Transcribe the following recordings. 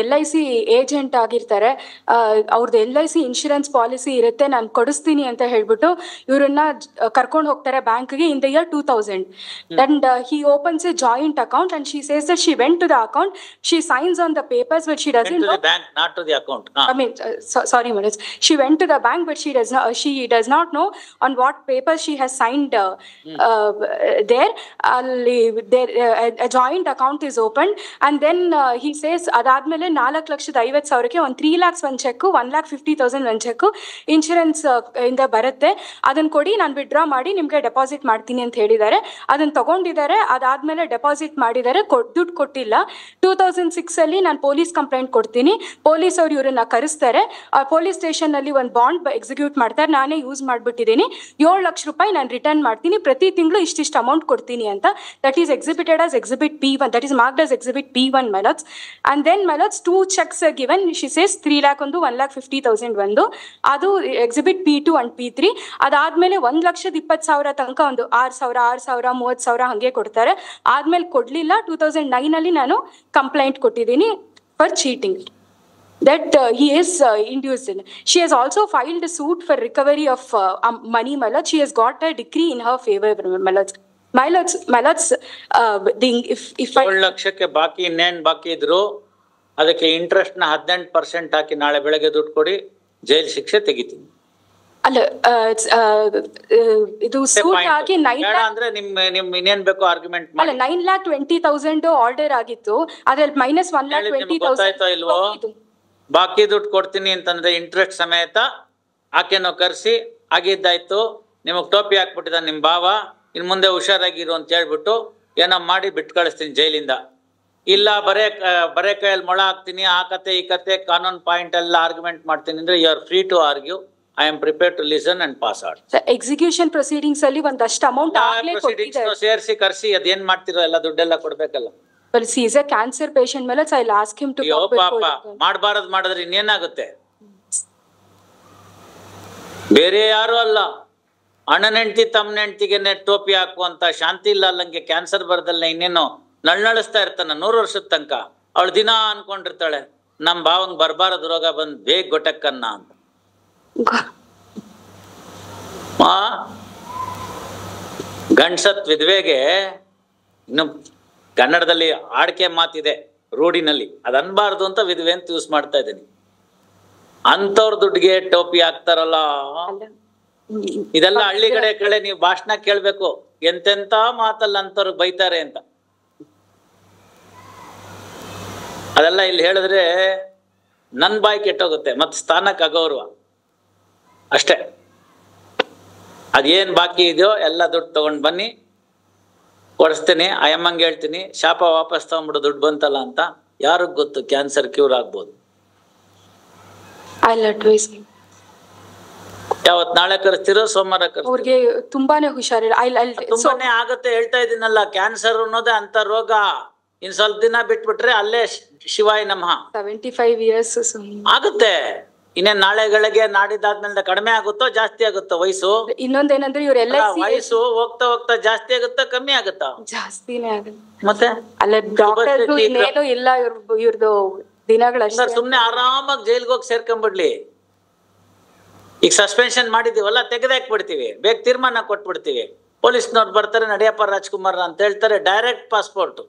LIC agent ಆಗಿರ್ತಾರೆ, ಅವ್ರದ್ದು LIC insurance policy ಇರುತ್ತೆ, ನಾನು ಕೊಡಿಸ್ತೀನಿ ಅಂತ ಹೇಳ್ಬಿಟ್ಟು ಇವ್ರನ್ನ ಕರ್ಕೊಂಡು ಹೋಗ್ತಾರೆ ಬ್ಯಾಂಕ್ಗೆ in the year 2000. And he opens a joint account and she says that she went to the account, she signs on the papers but she doesn't know. To the bank, not to the account. I mean, sorry Manoj, she went to the bank but she does not know on what papers she has signed there. A joint account is opened and then he says adadmele 4,50,000 ಒಂದು 3 lakhs ಒಂದು check, 1,50,000 ಒಂದು check insurance ಇಂದ ಬರುತ್ತೆ, ಅದನ್ನ ಕೊಡಿ ನಾನು withdraw ಮಾಡಿ ನಿಮ್ಗೆ ಡೆಪಾಸಿಟ್ ಮಾಡ್ತೀನಿ ಅಂತ ಹೇಳಿದ್ದಾರೆ. ಅದನ್ನ ತಗೊಂಡಿದ್ದಾರೆ. ಅದಾದ್ಮೇಲೆ ಡೆಪಾಸಿಟ್ ಮಾಡಿದ್ದಾರೆ, ದುಡ್ಡು ಕೊಟ್ಟಿಲ್ಲ. 2006 ಅಲ್ಲಿ ನಾನು ಪೊಲೀಸ್ ಕಂಪ್ಲೇಂಟ್ ಕೊಡ್ತೀನಿ. ಪೊಲೀಸ್ ಅವ್ರು ಇವ್ರನ್ನ ಕರೆಸ್ತಾರೆ. ಪೊಲೀಸ್ ಸ್ಟೇಷನ್ ಅಲ್ಲಿ ಒಂದು ಬಾಂಡ್ ಎಕ್ಸಿಕ್ಯೂಟ್ ಮಾಡ್ತಾರೆ, ನಾನೇ ಯೂಸ್ ಮಾಡ್ಬಿಟ್ಟಿದ್ದೀನಿ, 7 ಲಕ್ಷ ರೂಪಾಯಿ ನಾನು ರಿಟರ್ನ್ ಮಾಡ್ತೀನಿ, ಪ್ರತಿ ತಿಂಗಳು ಇಷ್ಟಿಷ್ಟು ಅಮೌಂಟ್ ಕೊಡ್ತೀನಿ ಅಂತ. That is exhibited as exhibit P1, that is marked as exhibit P1 ಮೆಲೋಡ್ಸ್. ಅಂಡ್ ದೆನ್ ಮೆಲೋಡ್ಸ್ 2 cheques given, she says 3 lakh ಒಂದು, 1,50,000 ಒಂದು, ಅದು ಎಕ್ಸಿಬಿಟ್ P2 ಅಂಡ್ P3. ಅದಾದ್ಮೇಲೆ 1,20,000 ತನಕ ಒಂದು 6,000, 6,000, 30,000 ಹಂಗೆ ಕೊಡ್ತಾರೆ. ಆದ್ಮೇಲೆ ಕೊಡ್ಲಿಲ್ಲ. 2009 ಅಲ್ಲಿ ನಾನು ಕಂಪ್ಲೇಂಟ್ ಕೊಟ್ಟಿದ್ದೀನಿ for cheating that he is induced in. She has also filed a suit for recovery of money, Malad. She has got a decree in her favor, Malad. If 7 ಲಕ್ಷಕ್ಕೆ ಬಾಕಿ ಇನ್ನೇನು ಬಾಕಿ ಇದ್ರು ಅದಕ್ಕೆ ಇಂಟ್ರೆಸ್ಟ್ ನ 18% ಹಾಕಿ ನಾಳೆ ಬೆಳಗ್ಗೆ ದುಡ್ಡು ಕೊಡಿ, ಜೈಲ್ ಶಿಕ್ಷೆ ತೆಗಿತೀನಿ. ಅಲ್ಲ, ಇದು ಸೂಟ್ ಆಗಿ 9 lakh ಅಂದ್ರೆ ನಿಮ್ ಇನ್ನೇನ್ ಬೇಕು ಆರ್ಗ್ಯುಮೆಂಟ್ ಅಲ್ಲ, 9,20,000 ಆರ್ಡರ್ ಆಗಿತ್ತು, ಅದ್ರಲ್ಲಿ ಮೈನಸ್ 1,20,000 ಇಲ್ವೋ. ಬಾಕಿ ದುಡ್ಡು ಕೊಡ್ತೀನಿ ಅಂತಂದ್ರೆ ಇಂಟ್ರೆಸ್ಟ್ ಸಮೇತ ಆಕೆನೋ ಕರ್ಸಿ ಆಗಿದ್ದಾಯ್ತು, ನಿಮಗ್ ಟೋಪಿ ಹಾಕ್ಬಿಟ್ಟಿದ ನಿಮ್ ಭಾವ, ಇನ್ ಮುಂದೆ ಹುಷಾರಾಗಿರು ಅಂತ ಹೇಳ್ಬಿಟ್ಟು ಏನೋ ಮಾಡಿ ಬಿಟ್ಟು ಕಳಿಸ್ತೀನಿ ಜೈಲಿಂದ. ಇಲ್ಲ ಬರೇ ಕೈಯಲ್ಲಿ ಮೊಳ ಹಾಕ್ತೀನಿ, ಆ ಕತೆ ಈ ಕತೆ ಕಾನೂನ್ ಪಾಯಿಂಟ್ ಎಲ್ಲ ಆರ್ಗ್ಯುಮೆಂಟ್ ಮಾಡ್ತೀನಿ ಅಂದ್ರೆ you are free to argue. I am prepared to listen and pass out. Execution proceedings ಅಲ್ಲಿ ಒಂದಷ್ಟು ಅಮೌಂಟ್ ಸೇರಿಸಿ ಕರ್ಸಿ ಅದೇನ್ ಮಾಡ್ತಿರೋ ಎಲ್ಲ ದುಡ್ಡೆಲ್ಲ ಕೊಡ್ಬೇಕಲ್ಲ. Well, he is a cancer patient, Malad. I'll ask him to come before. ಮಾಡಬಾರದು ಮಾಡಿದ್ರೆ ಇನ್ನೇನಾಗುತ್ತೆ? ಬೇರೆ ಯಾರು ಅಲ್ಲ, ಅಣ್ಣನ ಹೆಂಡತಿ ತಮ್ಮನ ಹೆಂಡತಿಗೆ ಟೋಪಿ ಹಾಕುವಂತ ಶಾಂತಿ ಇಲ್ಲ ಅಲ್ಲಂಗೆ ಕ್ಯಾನ್ಸರ್ ಬರದಲ್ಲ ಇನ್ನೇನು ನಳ್ನಳಿಸ್ತಾ ಇರ್ತಾನ 100 ವರ್ಷದ ತನಕ. ಅವಳು ದಿನ ಅನ್ಕೊಂಡಿರ್ತಾಳೆ ನಮ್ ಭಾವಂಗ್ ಬರ್ಬಾರದು ರೋಗ ಬಂದ್ ಬೇಗ ಗೊಟ್ಟಕ್ಕನ್ನ ಅಂತ. ಗಂಡ್ಸತ್ ವಿಧವೆಗೆ ಇನ್ನು ಕನ್ನಡದಲ್ಲಿ ಆಡ್ಕೆ ಮಾತಿದೆ ರೂಢಿನಲ್ಲಿ, ಅದ್ ಅನ್ಬಾರ್ದು ಅಂತ ವಿಧವೆ ಅಂತ ಯೂಸ್ ಮಾಡ್ತಾ ಇದ್ದೀನಿ. ಅಂತವ್ರ ದುಡ್ಡಿಗೆ ಟೋಪಿ ಹಾಕ್ತಾರಲ್ಲ, ಇದೆಲ್ಲ ಹಳ್ಳಿ ಕಡೆ ನೀವು ಭಾಷಣ ಕೇಳ್ಬೇಕು, ಎಂತೆಂತ ಮಾತಲ್ಲ ಅಂತವ್ರು ಬೈತಾರೆ ಅಂತ. ಅದೆಲ್ಲ ಇಲ್ಲಿ ಹೇಳಿದ್ರೆ ನನ್ ಬಾಯಿ ಕೆಟ್ಟೋಗುತ್ತೆ, ಮತ್ ಸ್ಥಾನಕ್ಕೆ ಅಗೌರವ ಅಷ್ಟೇ. ಅದೇನ್ ಬಾಕಿ ಇದೆಯೋ ಎಲ್ಲ ದುಡ್ಡು ತಗೊಂಡ್ ಬನ್ನಿ, ಕೊಡಿಸ್ತೀನಿ. ಅಯ್ಯಮ್ಮಂಗೆ ಹೇಳ್ತೀನಿ ಶಾಪ ವಾಪಸ್ ತಗೊಂಡ್ಬಿಡು ದುಡ್ಡು ಬಂತಲ್ಲ ಅಂತ. ಯಾರಿಗ್ ಗೊತ್ತು ಕ್ಯಾನ್ಸರ್ ಕ್ಯೂರ್ ಆಗ್ಬೋದು. ಯಾವತ್ ನಾಳೆ ಕರೆಸ್ತಿರೋ ಸೋಮವಾರ ಅವ್ರಿಗೆ ತುಂಬಾನೇ ಹುಷಾರಿಲ್ಲ. ತುಂಬಾನೇ ಆಗತ್ತೆ ಹೇಳ್ತಾ ಇದೀನಲ್ಲ, ಕ್ಯಾನ್ಸರ್ ಅನ್ನೋದೇ ಅಂತ ರೋಗ. ಇನ್ ಸ್ವಲ್ಪ ದಿನ ಬಿಟ್ಬಿಟ್ರೆ ಅಲ್ಲೇ ಶಿವಾಯ ನಮಃ 75 years ಆಗುತ್ತೆ. ಇನ್ನೇನ್ ನಾಳೆಗಳಿಗೆ ನಾಡಿದ್ದಾದ್ಮೇಲೆ ಕಡಿಮೆ ಆಗುತ್ತೋ ಜಾಸ್ತಿ ಆಗುತ್ತೋ ವಯಸ್ಸು? ಇನ್ನೊಂದೇನಂದ್ರೆ ಇವರೆಲ್ಲ ವಯಸ್ಸು ಹೋಗ್ತಾ ಹೋಗ್ತಾ ಜಾಸ್ತಿ ಆಗುತ್ತಾ ಕಮ್ಮಿ ಆಗುತ್ತಾ? ಜಾಸ್ತಿನೇ ಆಗುತ್ತೆ. ಮತ್ತೆ ಅಲ್ಲ ಡಾಕ್ಟರ್ ಇನ್ನೇನು ಇಲ್ಲ ಇವ್ರದ್ದು ದಿನಗಳಷ್ಟೇ. ಸುಮ್ನೆ ಆರಾಮಾಗಿ ಜೈಲ್ಗೆ ಹೋಗಿ ಸೇರ್ಕೊಂಡ್ಬಿಡ್ಲಿ. ಈಗ ಸಸ್ಪೆನ್ಷನ್ ಮಾಡಿದೀವಲ್ಲ ತೆಗೆದಾಕ್ಬಿಡ್ತೀವಿ, ಬೇಗ ತೀರ್ಮಾನ ಕೊಟ್ಬಿಡ್ತೀವಿ. ಪೊಲೀಸ್ನವ್ರು ಬರ್ತಾರೆ ನಡಿಯಪ್ಪ ರಾಜ್ಕುಮಾರ್ ಅಂತ ಹೇಳ್ತಾರೆ, ಡೈರೆಕ್ಟ್ ಪಾಸ್ಪೋರ್ಟ್,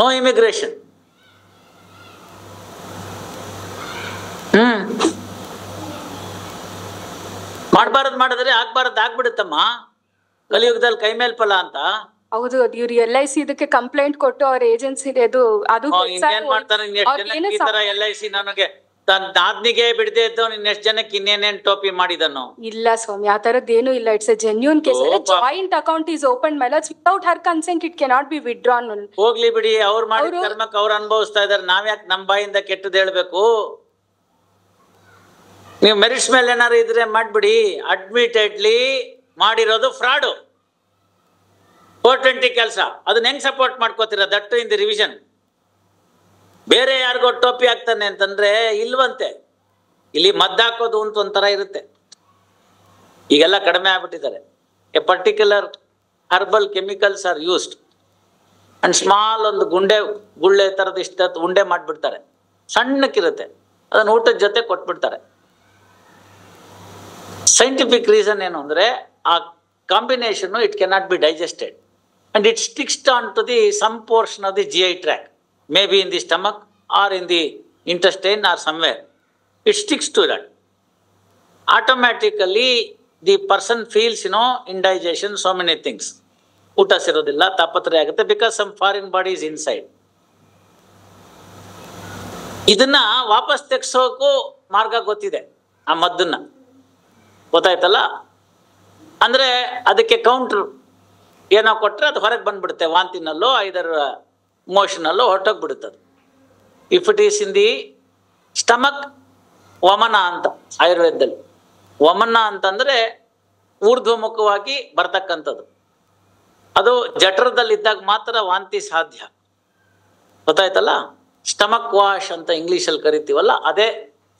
ನೋ ಇಮಿಗ್ರೇಷನ್. ಮಾಡ್ಬಾರದ್ ಮಾಡಿದ್ರೆ ಆಗ್ಬಾರದ್ ಆಗ್ಬಿಡುತ್ತಮ್ಮ. ಕಲಿಯುಗದಲ್ಲಿ ಕೈ ಮೇಲ್ ಫಲ ಅಂತ. ಹೌದು, ಇವ್ರು LIC ಇದಕ್ಕೆ ಕಂಪ್ಲೇಂಟ್ ಕೊಟ್ಟು ಅವ್ರ ಏಜೆನ್ಸಿ ಅದು ಏನ್ ಮಾಡ್ತಾರೆ. LIC ನನಗೆ ನಾದ್ನಿಗೆ ಬಿಡದೆ ಇದ್ದವ್ ಇನ್ನೆಷ್ಟು ಜನಕ್ಕೆ ಇನ್ನೇನೇನ್ ಟೋಪಿ ಮಾಡಿದನು? ಇಲ್ಲ ಸ್ವಾಮಿ, ಆ ತರದ್ದೇನು ಇಲ್ಲ. It's a genuine case. Joint account is open ಮೆಲೋಡ್ಸ್ without her consent it cannot be withdrawn. ಹೋಗ್ಲಿ ಬಿಡಿ, ಅವ್ರು ಮಾಡಿದ ಕರ್ಮಕ್ಕೆ ಅವ್ರು ಅನುಭವಿಸ್ತಾ ಇದಾರೆ. ನಾವ್ಯಾಕೆ ನಮ್ ಬಾಯಿಂದ ಕೆಟ್ಟದ್ ಹೇಳ್ಬೇಕು? ನೀವು ಮೆರಿಟ್ಸ್ ಮೇಲೆ ಏನಾರು ಇದ್ರೆ ಮಾಡ್ಬಿಡಿ. ಅಡ್ಮಿಟೆಡ್ಲಿ ಮಾಡಿರೋದು ಫ್ರಾಡು, 420 ಕೆಲಸ. ಅದನ್ನ ಹೆಂಗ್ ಸಪೋರ್ಟ್ ಮಾಡ್ಕೋತೀರ? That in the revision. ಬೇರೆ ಯಾರಿಗೋ ಟೋಪಿ ಹಾಕ್ತಾನೆ ಅಂತಂದ್ರೆ ಇಲ್ವಂತೆ. ಇಲ್ಲಿ ಮದ್ದಾಕೋದು ಅಂತ ಒಂಥರ ಇರುತ್ತೆ. ಈಗೆಲ್ಲ ಕಡಿಮೆ ಆಗ್ಬಿಟ್ಟಿದ್ದಾರೆ. A particular herbal chemicals are used and small ಒಂದು ಗುಳ್ಳೆ ಥರದ ಇಷ್ಟತ್ತು ಉಂಡೆ ಮಾಡಿಬಿಡ್ತಾರೆ, ಸಣ್ಣಕ್ಕಿರುತ್ತೆ, ಅದನ್ನು ಊಟದ ಜೊತೆ ಕೊಟ್ಬಿಡ್ತಾರೆ. ಸೈಂಟಿಫಿಕ್ ರೀಸನ್ ಏನು ಅಂದರೆ ಆ combination it cannot be digested and it sticks on to the some portion of the GI tract, maybe in the stomach or in the intestine or somewhere. It sticks to that. Automatically the person feels indigestion, so many things. ಊಟ ಸೇರೋದಿಲ್ಲ, ತಾಪತ್ರೆ ಆಗುತ್ತೆ, because some foreign body is inside. ಇದನ್ನ ವಾಪಸ್ ತೆಗ್ಸೋಕು ಮಾರ್ಗ ಗೊತ್ತಿದೆ, ಆ ಮದ್ದನ್ನ ಗೊತ್ತಾಯ್ತಲ್ಲ. ಅಂದ್ರೆ ಅದಕ್ಕೆ ಕೌಂಟ್ರ್ ಏನೋ ಕೊಟ್ರೆ ಅದು ಹೊರಗೆ ಬಂದ್ಬಿಡುತ್ತೆ, ವಾಂತಿನಲ್ಲೋ ಐದರ್ ಮೋಷನಲ್ಲೋ ಹೊರಟೋಗ್ಬಿಡುತ್ತೆ ಅದು. If it is in the stomach, ವಮನ ಅಂತ ಆಯುರ್ವೇದದಲ್ಲಿ. ವಮನ ಅಂತಂದ್ರೆ ಊರ್ಧ್ವಮುಖವಾಗಿ ಬರ್ತಕ್ಕಂಥದ್ದು. ಅದು ಜಠರದಲ್ಲಿದ್ದಾಗ ಮಾತ್ರ ವಾಂತಿ ಸಾಧ್ಯ, ಗೊತ್ತಾಯ್ತಲ್ಲ. ಸ್ಟಮಕ್ ವಾಶ್ ಅಂತ ಇಂಗ್ಲೀಷಲ್ಲಿ ಕರಿತೀವಲ್ಲ, ಅದೇ,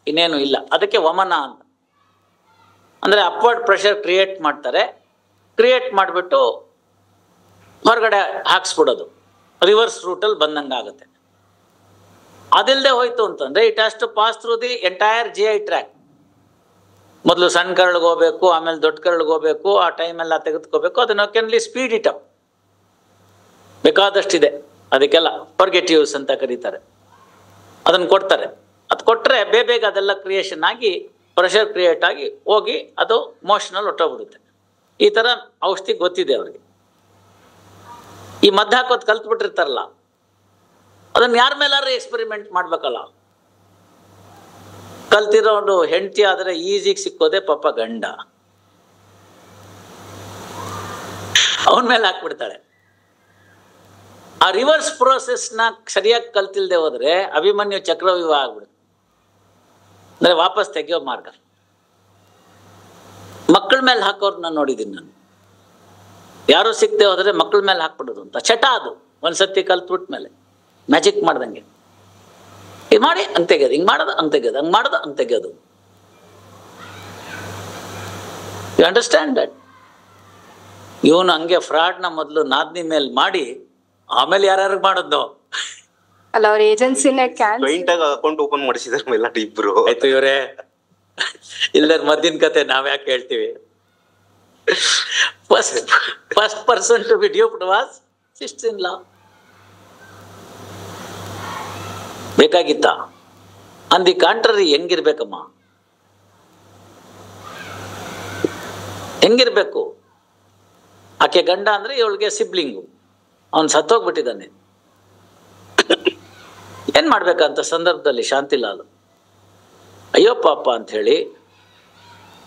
ಇನ್ನೇನು ಇಲ್ಲ. ಅದಕ್ಕೆ ವಮನ ಅಂತ. ಅಂದರೆ ಅಪ್ವರ್ಡ್ ಪ್ರೆಷರ್ ಕ್ರಿಯೇಟ್ ಮಾಡ್ತಾರೆ, ಕ್ರಿಯೇಟ್ ಮಾಡಿಬಿಟ್ಟು ಹೊರಗಡೆ ಹಾಕ್ಸ್ಬಿಡೋದು, ರಿವರ್ಸ್ ರೂಟಲ್ಲಿ ಬಂದಂಗಾಗುತ್ತೆ. ಅದಿಲ್ಲದೆ ಹೋಯ್ತು ಅಂತಂದರೆ it has to pass through the entire GI tract. ಮೊದಲು ಸಣ್ಣ ಕರಳಿಗೆ ಹೋಗ್ಬೇಕು, ಆಮೇಲೆ ದೊಡ್ಡ ಕರಳಿಗೆ ಹೋಗ್ಬೇಕು, ಆ ಟೈಮೆಲ್ಲ ತೆಗೆದುಕೋಬೇಕು. ಅದನ್ನು ಕೆನ್ಲಿ ಸ್ಪೀಡ್ ಇಟ್ ಅಪ್, ಬೇಕಾದಷ್ಟಿದೆ ಅದಕ್ಕೆಲ್ಲ. ಪರ್ಗೆಟಿವ್ಸ್ ಅಂತ ಕರೀತಾರೆ, ಅದನ್ನು ಕೊಡ್ತಾರೆ. ಅದು ಕೊಟ್ಟರೆ ಬೇಗ ಅದೆಲ್ಲ ಕ್ರಿಯೇಷನ್ ಆಗಿ ಪ್ರೆಷರ್ ಕ್ರಿಯೇಟ್ ಆಗಿ ಹೋಗಿ ಅದು ಮೋಷನಲ್ಲಿ ಹೊಟ್ಟೋಗ್ಬಿಡುತ್ತೆ. ಈ ಥರ ಔಷಧಿ ಗೊತ್ತಿದೆ ಅವ್ರಿಗೆ. ಈ ಮದ್ದು ಹಾಕೋದು ಕಲ್ತ್ಬಿಟ್ಟಿರ್ತಾರಲ್ಲ, ಅದನ್ನು ಯಾರ ಮೇಲಾದ್ರೂ ಎಕ್ಸ್ಪೆರಿಮೆಂಟ್ ಮಾಡ್ಬೇಕಲ್ಲ. ಕಲ್ತಿರೋನು ಹೆಂಡತಿ ಆದರೆ ಈಸಿಗೆ ಸಿಕ್ಕೋದೆ ಪಾಪ ಗಂಡ, ಅವನ ಮೇಲೆ ಹಾಕ್ಬಿಡ್ತಾಳೆ. ಆ ರಿವರ್ಸ್ ಪ್ರೋಸೆಸ್ನ ಸರಿಯಾಗಿ ಕಲ್ತಿಲ್ದೆ ಹೋದ್ರೆ ಅಭಿಮನ್ಯು ಚಕ್ರವ್ಯೂಹ ಆಗ್ಬಿಡುತ್ತೆ, ಅಂದರೆ ವಾಪಸ್ ತೆಗೆಯೋ ಮಾರ್ಗ. ಮಕ್ಕಳ ಮೇಲೆ ಹಾಕೋರ್ನ ನೋಡಿದ್ದೀನಿ ನಾನು. ಯಾರು ಸಿಕ್ಕದೆ ಹೋದ್ರೆ ಮಕ್ಕಳ ಮೇಲೆ ಹಾಕ್ಬಿಡೋದು ಅಂತ ಚಟ. ಅದು ಒಂದ್ಸತಿ ಕಲ್ತ್ಬಿಟ್ಟ ಮೇಲೆ ಮ್ಯಾಜಿಕ್ ಮಾಡ್ದಂಗೆ ಇದು ಮಾಡಿ ಹಂಗೆ ತೆಗೆಯೋದು, ಹಿಂಗೆ ಮಾಡೋದು ಹಂಗೆ ತೆಗೆಯೋದು, ಹಂಗೆ ಮಾಡೋದು ಹಂಗೆ ತೆಗೆಯೋದು. You understand that? ಇವನು ಹಂಗೆ ಫ್ರಾಡ್ನ ಮೊದಲು ನಾದ್ನಿ ಮೇಲೆ ಮಾಡಿ ಆಮೇಲೆ ಯಾರ್ಯಾರು ಮಾಡೋದು ಅಲ್ಲ, ಅವ್ರ ಏಜೆನ್ಸಿನೇ ಅಕೌಂಟ್ ಓಪನ್ ಮಾಡಿಸಿದಾರೆ ಇಬ್ರು. ಆಯ್ತು ಇವರೇ, ಇಲ್ಲದ ಮದ್ದಿನ ಕತೆ ನಾವ್ ಯಾಕೆ ಹೇಳ್ತೀವಿ? First person to be duped was sister in law. ಬೇಕಾಗಿತ್ತ? ಆನ್ ದಿ ಕಾಂಟ್ರರಿ ಹೆಂಗಿರ್ಬೇಕಮ್ಮ, ಹೆಂಗಿರ್ಬೇಕು? ಆಕೆ ಗಂಡ ಅಂದ್ರೆ ಇವಳಿಗೆ ಸಿಬ್ಲಿಂಗು, ಅವನು ಸತ್ತೋಗ್ಬಿಟ್ಟಿದ್ದಾನೆ. ಏನ್ ಮಾಡ್ಬೇಕಂತ ಸಂದರ್ಭದಲ್ಲಿ ಶಾಂತಿಲಾಲ್ ಅಯ್ಯೋ ಪಾಪ ಅಂತ ಹೇಳಿ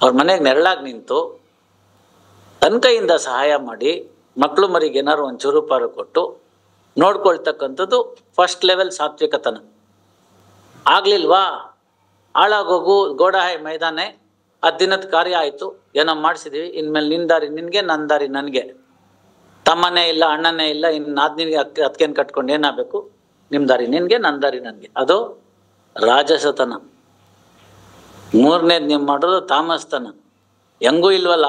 ಅವ್ರ ಮನೆಗೆ ನೆರಳಾಗಿ ನಿಂತು ತನ್ನ ಕೈಯಿಂದ ಸಹಾಯ ಮಾಡಿ ಮಕ್ಕಳು ಮರಿಗೆ ಏನಾರು ಒಂದು ಚೂರುಪಾರು ಕೊಟ್ಟು ನೋಡ್ಕೊಳ್ತಕ್ಕಂಥದ್ದು ಫಸ್ಟ್ ಲೆವೆಲ್ ಸಾತ್ವಿಕತನ. ಆಗ್ಲಿಲ್ವಾ, ಹಾಳಾಗೋಗು ಗೋಡಾಯಿ ಮೈದಾನೆ, 10 ದಿನದ ಕಾರ್ಯ ಆಯಿತು, ಏನೋ ಮಾಡಿಸಿದೀವಿ, ಇನ್ಮೇಲೆ ನಿನ್ನ ದಾರಿ ನಿನಗೆ, ನನ್ನ ದಾರಿ ನನಗೆ. ತಮ್ಮನೇ ಇಲ್ಲ, ಅಣ್ಣನೇ ಇಲ್ಲ, ಇನ್ನು ನಾದ್ನಿಗೆ ಅತ್ಕೇನು ಕಟ್ಕೊಂಡು ಏನಾಗಬೇಕು? ನಿಮ್ಮ ದಾರಿ ನಿನಗೆ, ನನ್ನ ದಾರಿ ನನಗೆ. ಅದು ರಾಜಸತನ. 3ನೇದು ನೀವು ಮಾಡೋದು ತಾಮಸ್ತನ. ಹೆಂಗೂ ಇಲ್ವಲ್ಲ,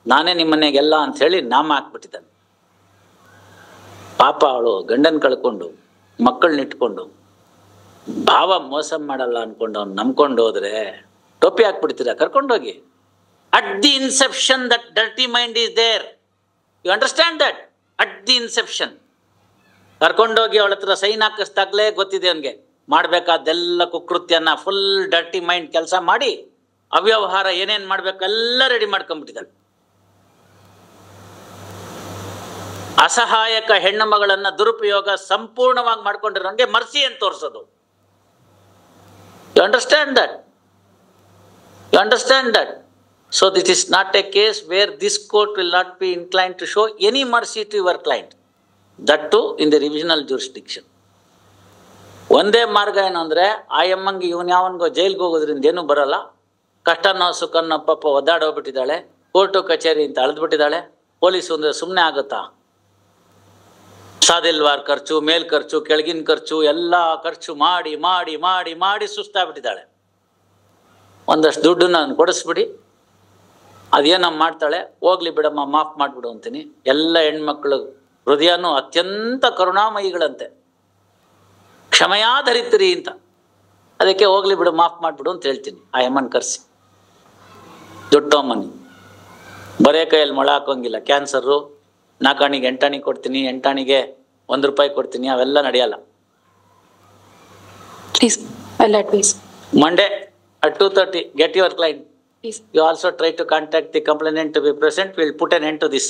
ನಾನೇ ನಿಮ್ಮ ಮನೆಗೆಲ್ಲ ಅಂಥೇಳಿ ನಾಮ ಹಾಕ್ಬಿಟ್ಟಿದ್ದಾನೆ. ಪಾಪ ಅವಳು ಗಂಡನ ಕಳ್ಕೊಂಡು ಮಕ್ಕಳನ್ನ ಇಟ್ಕೊಂಡು ಭಾವ ಮೋಸ ಮಾಡಲ್ಲ ಅನ್ಕೊಂಡು ಅವ್ನು ನಂಬ್ಕೊಂಡು ಹೋದ್ರೆ ಟೋಪಿ ಹಾಕ್ಬಿಡ್ತೀರಾ? ಕರ್ಕೊಂಡೋಗಿ. At the inception that dirty mind is there. You understand that? At the inception ಕರ್ಕೊಂಡೋಗಿ ಅವಳ ಹತ್ರ ಸೈನ್ ಹಾಕಿಸ್ದಾಗ್ಲೇ ಗೊತ್ತಿದೆ ಅವನಿಗೆ ಮಾಡ್ಬೇಕಾದ್ದೆಲ್ಲ ಕುಕೃತ್ಯನ, ಫುಲ್ ಡರ್ಟಿ ಮೈಂಡ್ ಕೆಲಸ ಮಾಡಿ ಅವ್ಯವಹಾರ ಏನೇನ್ ಮಾಡ್ಬೇಕು ಎಲ್ಲ ರೆಡಿ ಮಾಡ್ಕೊಂಡ್ಬಿಟ್ಟಿದ್ದಾಳೆ. ಅಸಹಾಯಕ ಹೆಣ್ಣು ಮಗಳನ್ನ ದುರುಪಯೋಗ ಸಂಪೂರ್ಣವಾಗಿ ಮಾಡ್ಕೊಂಡಿರೋಂಗೆ ಮರ್ಸಿ ಅಂತ ತೋರಿಸೋದು. You understand that? You understand that? So this is not a case where this court will not be incline to show any mercy to your client, that too in the revisional jurisdiction. ಒಂದೇ ಮಾರ್ಗ ಏನು ಅಂದರೆ, ಆ ಎಮ್ಮಂಗೆ ಇವನ್ ಯಾವನ್ಗೋ ಜೈಲ್ಗೆ ಹೋಗೋದ್ರಿಂದ ಏನೂ ಬರಲ್ಲ. ಕಷ್ಟನೋ ಸುಖನೋ ಪಾಪ ಒದ್ದಾಡೋಗ್ಬಿಟ್ಟಿದ್ದಾಳೆ, ಕೋರ್ಟು ಕಚೇರಿ ಅಂತ ಅಳೆದ್ಬಿಟ್ಟಿದ್ದಾಳೆ. ಪೊಲೀಸು ಅಂದರೆ ಸುಮ್ಮನೆ ಆಗುತ್ತಾ? ಸಾದಿಲ್ವಾರ್ ಖರ್ಚು, ಮೇಲ್ ಖರ್ಚು, ಕೆಳಗಿನ ಖರ್ಚು ಎಲ್ಲ ಖರ್ಚು ಮಾಡಿ ಮಾಡಿ ಮಾಡಿ ಮಾಡಿ ಸುಸ್ತಾಗ್ಬಿಟ್ಟಿದ್ದಾಳೆ. ಒಂದಷ್ಟು ದುಡ್ಡು ನಾನು ಕೊಡಿಸ್ಬಿಡಿ, ಅದೇನೋ ಮಾಡ್ತಾಳೆ, ಹೋಗ್ಲಿ ಬಿಡಮ್ಮ ಮಾಫ್ ಮಾಡಿಬಿಡು ಅಂತೀನಿ. ಎಲ್ಲ ಹೆಣ್ಮಕ್ಳು ಹೃದಯನೂ ಅತ್ಯಂತ ಕರುಣಾಮಯಿಗಳಂತೆ, ಕ್ಷಮೆಯಾಧರಿತ್ರಿ ಅಂತ. ಅದಕ್ಕೆ ಹೋಗ್ಲಿ ಬಿಡು, ಮಾಫ್ ಮಾಡಿಬಿಡು ಅಂತ ಹೇಳ್ತೀನಿ. ಆ ಯಮ್ಮನ್ ಕರೆಸಿ ದುಡ್ಡು ತಗೊಂಬನ್ನಿ. ಬರೇ ಕೈಯಲ್ಲಿ ಮೊಳ ಹಾಕೋಂಗಿಲ್ಲ. ಕ್ಯಾನ್ಸರು 4 ಆಣಿಗೆ 8 ಆಣಿ ಕೊಡ್ತೀನಿ, 8 ಆಣಿಗೆ ₹1 ಕೊಡ್ತೀನಿ, ಅವೆಲ್ಲ ನಡೆಯಲ್ಲ. Please, I'll advise. Monday at 2:30, get your client. Please. You also try to contact the complainant to be present. We'll put an end to this.